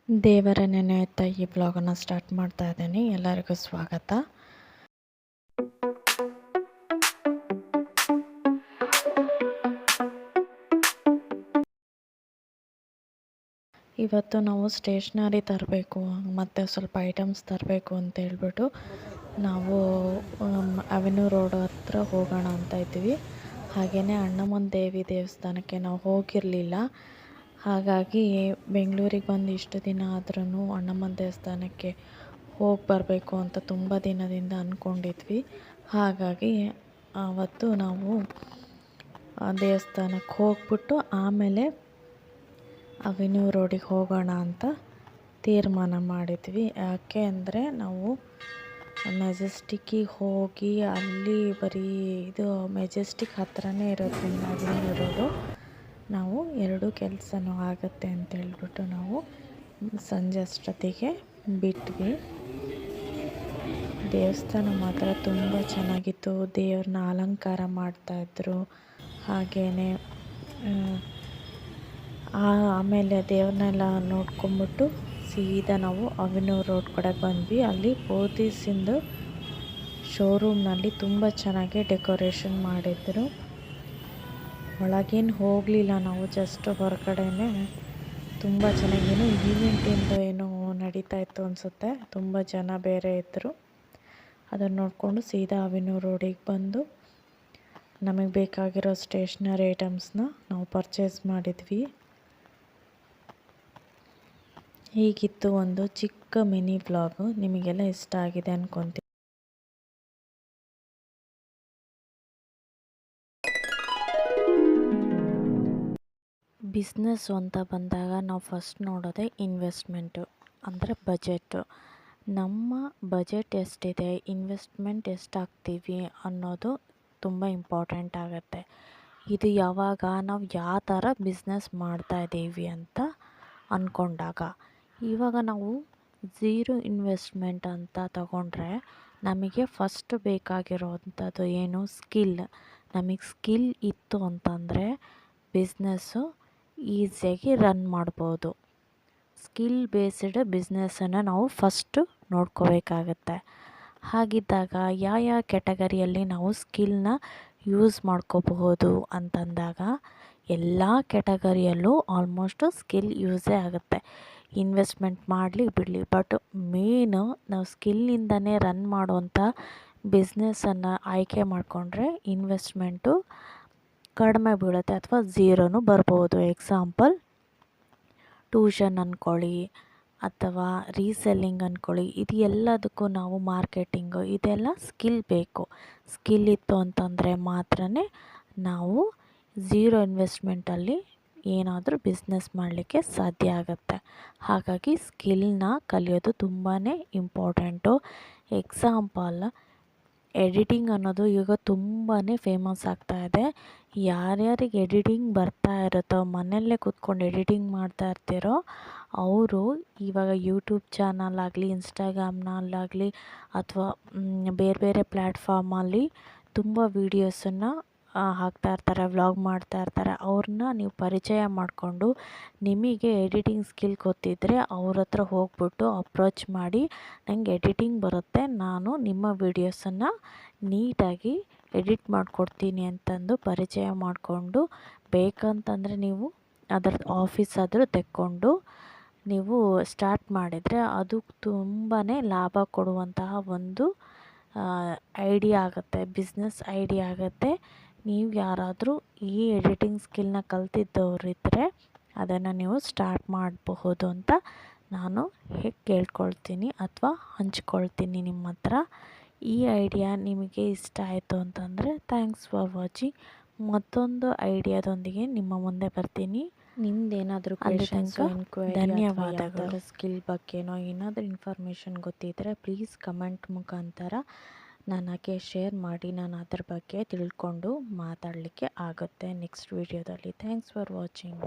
ದೇವರ ನೆನೆಯುತ್ತಾ ಈ ಬ್ಲಾಗನ್ನು ಸ್ಟಾರ್ಟ್ ಮಾಡ್ತಾ ಇದ್ದೀನಿ. ಎಲ್ಲರಿಗೂ ಸ್ವಾಗತ. ಇವತ್ತು ನಾವು ಸ್ಟೇಷ್ನರಿ ತರಬೇಕು ಮತ್ತು ಸ್ವಲ್ಪ ಐಟಮ್ಸ್ ತರಬೇಕು ಅಂತ ಹೇಳ್ಬಿಟ್ಟು ನಾವು ಅವೆನ್ಯೂ ರೋಡ್ ಹತ್ರ ಹೋಗೋಣ ಅಂತ ಇದ್ವಿ. ಹಾಗೆಯೇ ಅಣ್ಣಮ್ಮನ ದೇವಿ ದೇವಸ್ಥಾನಕ್ಕೆ ನಾವು ಹೋಗಿರಲಿಲ್ಲ. ಹಾಗಾಗಿ ಬೆಂಗಳೂರಿಗೆ ಬಂದು ಇಷ್ಟು ದಿನ ಆದ್ರೂ ಅಣ್ಣಮ್ಮನ ದೇವಸ್ಥಾನಕ್ಕೆ ಹೋಗಿ ಬರಬೇಕು ಅಂತ ತುಂಬ ದಿನದಿಂದ ಅಂದ್ಕೊಂಡಿದ್ವಿ. ಹಾಗಾಗಿ ಆವತ್ತು ನಾವು ದೇವಸ್ಥಾನಕ್ಕೆ ಹೋಗ್ಬಿಟ್ಟು ಆಮೇಲೆ ಅವೆನ್ಯೂ ರೋಡಿಗೆ ಹೋಗೋಣ ಅಂತ ತೀರ್ಮಾನ ಮಾಡಿದ್ವಿ. ಯಾಕೆ ಅಂದರೆ ನಾವು ಮೆಜೆಸ್ಟಿಕ್ಕಿಗೆ ಹೋಗಿ ಅಲ್ಲಿ ಬರೀ ಇದು ಮೆಜೆಸ್ಟಿಕ್ ಹತ್ರನೇ ಇರೋದ್ರಿಂದ ಅವೆನ್ಯೂ ರೋಡು ನಾವು ಎರಡೂ ಕೆಲಸನೂ ಆಗುತ್ತೆ ಅಂತ ಹೇಳ್ಬಿಟ್ಟು ನಾವು ಸಂಜೆ ಅಷ್ಟೊತ್ತಿಗೆ ಬಿಟ್ವಿ. ದೇವಸ್ಥಾನ ಮಾತ್ರ ತುಂಬ ಚೆನ್ನಾಗಿತ್ತು. ದೇವ್ರನ್ನ ಅಲಂಕಾರ ಮಾಡ್ತಾಯಿದ್ರು. ಹಾಗೆಯೇ ಆಮೇಲೆ ದೇವ್ರನ್ನೆಲ್ಲ ನೋಡ್ಕೊಂಬಿಟ್ಟು ಸೀದಾ ನಾವು ಅವೆನ್ಯೂ ರೋಡ್ ಕಡೆ ಬಂದ್ವಿ. ಅಲ್ಲಿ ಪೋತೀಸಿಂದು ಶೋರೂಮ್ನಲ್ಲಿ ತುಂಬ ಚೆನ್ನಾಗಿ ಡೆಕೋರೇಷನ್ ಮಾಡಿದ್ರು. ಒಳಗೇನು ಹೋಗಲಿಲ್ಲ ನಾವು, ಜಸ್ಟ್ ಹೊರಗಡೆನೇ ತುಂಬ ಚೆನ್ನಾಗೇನು ಈವೆಂಟಿಂದ ಏನೋ ನಡೀತಾ ಇತ್ತು ಅನಿಸುತ್ತೆ. ತುಂಬ ಜನ ಬೇರೆ ಇದ್ದರು. ಅದನ್ನು ನೋಡಿಕೊಂಡು ಸೀದಾ ಅವೆನ್ಯೂ ರೋಡಿಗೆ ಬಂದು ನಮಗೆ ಬೇಕಾಗಿರೋ ಸ್ಟೇಷ್ನರಿ ಐಟಮ್ಸ್ನ ನಾವು ಪರ್ಚೇಸ್ ಮಾಡಿದ್ವಿ. ಹೀಗಿತ್ತು ಒಂದು ಚಿಕ್ಕ ಮಿನಿ ವ್ಲಾಗು. ನಿಮಗೆಲ್ಲ ಇಷ್ಟ ಆಗಿದೆ ಅಂದ್ಕೊತೀನಿ. ಬಿಸ್ನೆಸ್ಸು ಅಂತ ಬಂದಾಗ ನಾವು ಫಸ್ಟ್ ನೋಡೋದೇ ಇನ್ವೆಸ್ಟ್ಮೆಂಟು ಅಂದರೆ ಬಜೆಟು. ನಮ್ಮ ಬಜೆಟ್ ಎಷ್ಟಿದೆ, ಇನ್ವೆಸ್ಟ್ಮೆಂಟ್ ಎಷ್ಟು ಹಾಕ್ತೀವಿ ಅನ್ನೋದು ತುಂಬ ಇಂಪಾರ್ಟೆಂಟ್ ಆಗುತ್ತೆ. ಇದು ಯಾವಾಗ ನಾವು ಯಾವ ಥರ ಬಿಸ್ನೆಸ್ ಮಾಡ್ತಾಯಿದ್ದೀವಿ ಅಂತ ಅಂದ್ಕೊಂಡಾಗ. ಇವಾಗ ನಾವು ಝೀರೋ ಇನ್ವೆಸ್ಟ್ಮೆಂಟ್ ಅಂತ ತಗೊಂಡ್ರೆ ನಮಗೆ ಫಸ್ಟ್ ಬೇಕಾಗಿರೋವಂಥದ್ದು ಏನು, ಸ್ಕಿಲ್. ನಮಗೆ ಸ್ಕಿಲ್ ಇತ್ತು ಅಂತಂದರೆ ಬಿಸ್ನೆಸ್ಸು ಈಸಿಯಾಗಿ ರನ್ ಮಾಡ್ಬೋದು. ಸ್ಕಿಲ್ ಬೇಸ್ಡ್ ಬಿಸ್ನೆಸ್ಸನ್ನು ನಾವು ಫಸ್ಟು ನೋಡ್ಕೋಬೇಕಾಗತ್ತೆ. ಹಾಗಿದ್ದಾಗ ಯಾವ ಕ್ಯಾಟಗರಿಯಲ್ಲಿ ನಾವು ಸ್ಕಿಲ್ನ ಯೂಸ್ ಮಾಡ್ಕೋಬಹುದು ಅಂತಂದಾಗ ಎಲ್ಲ ಕ್ಯಾಟಗರಿಯಲ್ಲೂ ಆಲ್ಮೋಸ್ಟು ಸ್ಕಿಲ್ ಯೂಸೇ ಆಗುತ್ತೆ. ಇನ್ವೆಸ್ಟ್ಮೆಂಟ್ ಮಾಡಲಿ ಬಿಡಲಿ, ಬಟ್ ಮೇನು ನಾವು ಸ್ಕಿಲ್ಲಿಂದನೇ ರನ್ ಮಾಡುವಂಥ ಬಿಸ್ನೆಸ್ಸನ್ನು ಆಯ್ಕೆ ಮಾಡಿಕೊಂಡ್ರೆ ಇನ್ವೆಸ್ಟ್ಮೆಂಟು ಕಡಿಮೆ ಬೀಳುತ್ತೆ ಅಥವಾ ಝೀರೋನೂ ಬರ್ಬೋದು. ಎಕ್ಸಾಂಪಲ್ ಟ್ಯೂಷನ್ ಅಂದ್ಕೊಳ್ಳಿ ಅಥವಾ ರೀಸೆಲ್ಲಿಂಗ್ ಅಂದ್ಕೊಳ್ಳಿ. ಇದು ಎಲ್ಲದಕ್ಕೂ ನಾವು ಮಾರ್ಕೆಟಿಂಗು ಇದೆಲ್ಲ ಸ್ಕಿಲ್ ಬೇಕು. ಸ್ಕಿಲ್ ಇತ್ತು ಅಂತಂದರೆ ಮಾತ್ರ ನಾವು ಝೀರೋ ಇನ್ವೆಸ್ಟ್ಮೆಂಟಲ್ಲಿ ಏನಾದರೂ ಬಿಸ್ನೆಸ್ ಮಾಡಲಿಕ್ಕೆ ಸಾಧ್ಯ ಆಗುತ್ತೆ. ಹಾಗಾಗಿ ಸ್ಕಿಲ್ನ ಕಲಿಯೋದು ತುಂಬಾ ಇಂಪಾರ್ಟೆಂಟು. ಎಕ್ಸಾಂಪಲ್ ಎಡಿಟಿಂಗ್ ಅನ್ನೋದು ಈಗ ತುಂಬಾ ಫೇಮಸ್ ಆಗ್ತಾಯಿದೆ. ಯಾರ್ಯಾರಿಗೆ ಎಡಿಟಿಂಗ್ ಬರ್ತಾ ಇರುತ್ತೋ, ಮನೆಯಲ್ಲೇ ಕೂತ್ಕೊಂಡು ಎಡಿಟಿಂಗ್ ಮಾಡ್ತಾ ಇರ್ತೀರೋ ಅವರು ಇವಾಗ ಯೂಟ್ಯೂಬ್ ಚಾನಲ್ ಆಗಲಿ, ಇನ್ಸ್ಟಾಗ್ರಾಮ್ನಲ್ಲಾಗಲಿ ಅಥವಾ ಬೇರೆ ಬೇರೆ ಪ್ಲ್ಯಾಟ್ಫಾರ್ಮಲ್ಲಿ ತುಂಬ ವೀಡಿಯೋಸನ್ನು ಹಾಕ್ತಾಯಿರ್ತಾರೆ, ವ್ಲಾಗ್ ಮಾಡ್ತಾಯಿರ್ತಾರೆ. ಅವ್ರನ್ನ ನೀವು ಪರಿಚಯ ಮಾಡಿಕೊಂಡು ನಿಮಗೆ ಎಡಿಟಿಂಗ್ ಸ್ಕಿಲ್ ಗೊತ್ತಿದ್ದರೆ ಅವ್ರ ಹತ್ರ ಹೋಗ್ಬಿಟ್ಟು ಅಪ್ರೋಚ್ ಮಾಡಿ, ನನಗೆ ಎಡಿಟಿಂಗ್ ಬರುತ್ತೆ, ನಾನು ನಿಮ್ಮ ವೀಡಿಯೋಸನ್ನು ನೀಟಾಗಿ ಎಡಿಟ್ ಮಾಡಿಕೊಡ್ತೀನಿ ಅಂತಂದು ಪರಿಚಯ ಮಾಡಿಕೊಂಡು, ಬೇಕಂತಂದರೆ ನೀವು ಅದರದ್ದು ಆಫೀಸ್ ಆದರೂ ತೆಕ್ಕೊಂಡು ನೀವು ಸ್ಟಾರ್ಟ್ ಮಾಡಿದರೆ ಅದು ತುಂಬಾ ಲಾಭ ಕೊಡುವಂತಹ ಒಂದು ಐಡಿಯಾ ಆಗುತ್ತೆ, ಬಿಸ್ನೆಸ್ ಐಡಿಯಾ ಆಗುತ್ತೆ. ನೀವು ಯಾರಾದರೂ ಈ ಎಡಿಟಿಂಗ್ ಸ್ಕಿಲ್ನ ಕಲ್ತಿದ್ದವರಿದ್ದರೆ ಅದನ್ನು ನೀವು ಸ್ಟಾರ್ಟ್ ಮಾಡಬಹುದು ಅಂತ ನಾನು ಕೇಳ್ಕೊಳ್ತೀನಿ ಅಥವಾ ಹಂಚ್ಕೊಳ್ತೀನಿ ನಿಮ್ಮ ಹತ್ರ. ಈ ಐಡಿಯಾ ನಿಮಗೆ ಇಷ್ಟ ಆಯಿತು ಅಂತಂದರೆ ಥ್ಯಾಂಕ್ಸ್ ಫಾರ್ ವಾಚಿಂಗ್. ಮತ್ತೊಂದು ಐಡಿಯಾದೊಂದಿಗೆ ನಿಮ್ಮ ಮುಂದೆ ಬರ್ತೀನಿ. ನಿಮ್ದೇನಾದರೂ ಕ್ವೆಶನ್ಸ್, ಧನ್ಯವಾದಗಳು. ಸ್ಕಿಲ್ ಬಗ್ಗೆನೋ ಏನಾದರೂ ಇನ್ಫಾರ್ಮೇಷನ್ ಗೊತ್ತಿದ್ದರೆ ಪ್ಲೀಸ್ ಕಮೆಂಟ್ ಮುಖಾಂತರ ನನಗೆ ಶೇರ್ ಮಾಡಿ. ನಾನು ಅದ್ರ ಬಗ್ಗೆ ತಿಳ್ಕೊಂಡು ಮಾತಾಡಲಿಕ್ಕೆ ಆಗುತ್ತೆ ನೆಕ್ಸ್ಟ್ ವೀಡಿಯೋದಲ್ಲಿ. Thanks for watching.